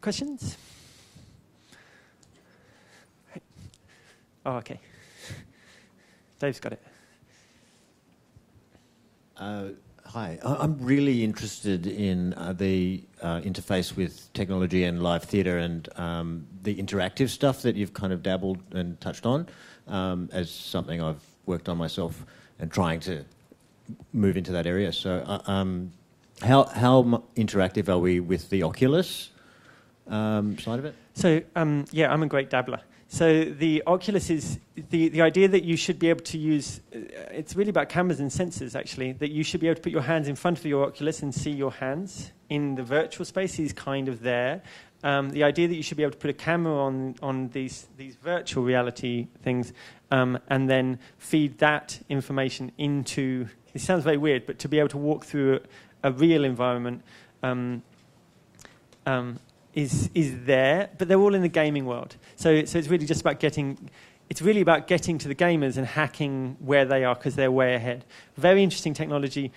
Questions? Oh, okay. Dave's got it. Hi. I'm really interested in the interface with technology and live theatre and the interactive stuff that you've kind of dabbled and touched on as something I've worked on myself and trying to move into that area. So how interactive are we with the Oculus side of it? So, yeah, I'm a great dabbler. So the Oculus is the idea that you should be able to use, it's really about cameras and sensors, actually, that you should be able to put your hands in front of your Oculus and see your hands in the virtual space is kind of there. The idea that you should be able to put a camera on these virtual reality things and then feed that information into, it sounds very weird, but to be able to walk through a real environment is there, but they're all in the gaming world. So it's really just about getting to the gamers and hacking where they are because they're way ahead. Very interesting technology,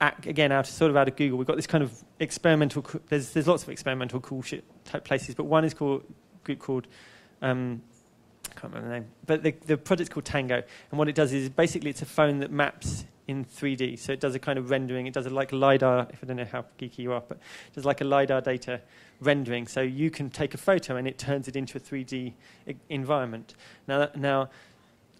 again, out of Google. We've got this kind of experimental. There's lots of experimental cool shit type places, but one is called I can't remember the name, but the project's called Tango, and what it does is basically it's a phone that maps in 3D. So it does a kind of rendering. It does a like LiDAR, if I don't know how geeky you are, but it does like a LiDAR data rendering. So you can take a photo and it turns it into a 3D environment. Now,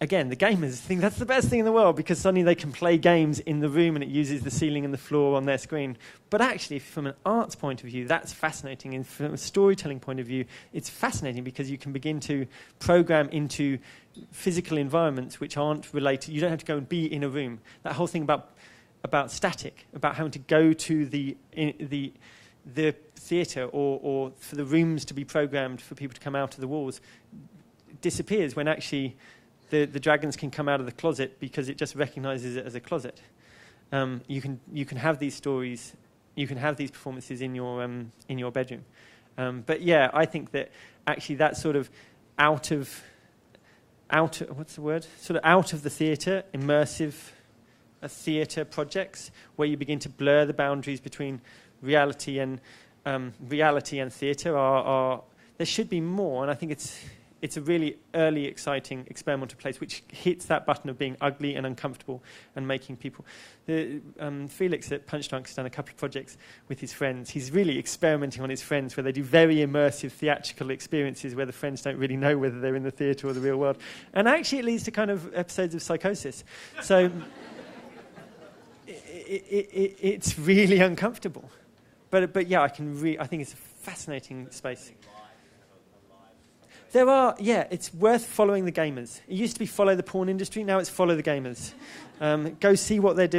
again, the gamers think that's the best thing in the world because suddenly they can play games in the room and it uses the ceiling and the floor on their screen. But actually, from an arts point of view, that's fascinating. And from a storytelling point of view, it's fascinating because you can begin to program into physical environments which aren't related. You don't have to go and be in a room. That whole thing about static, about having to go to the theatre or for the rooms to be programmed for people to come out of the walls disappears when actually the dragons can come out of the closet because it just recognises it as a closet. You can have these stories, you can have these performances in your bedroom. But yeah, I think that actually that sort of out of the theatre, immersive theatre projects where you begin to blur the boundaries between reality and theatre are there should be more, and I think it's a really early, exciting experimental place which hits that button of being ugly and uncomfortable and making people. Felix at Punch Drunk has done a couple of projects with his friends. He's really experimenting on his friends where they do very immersive theatrical experiences where the friends don't really know whether they're in the theatre or the real world. And actually it leads to kind of episodes of psychosis. So it's really uncomfortable. But yeah, I think it's a fascinating space. There are, yeah, it's worth following the gamers. It used to be follow the porn industry, now it's follow the gamers. Go see what they're doing.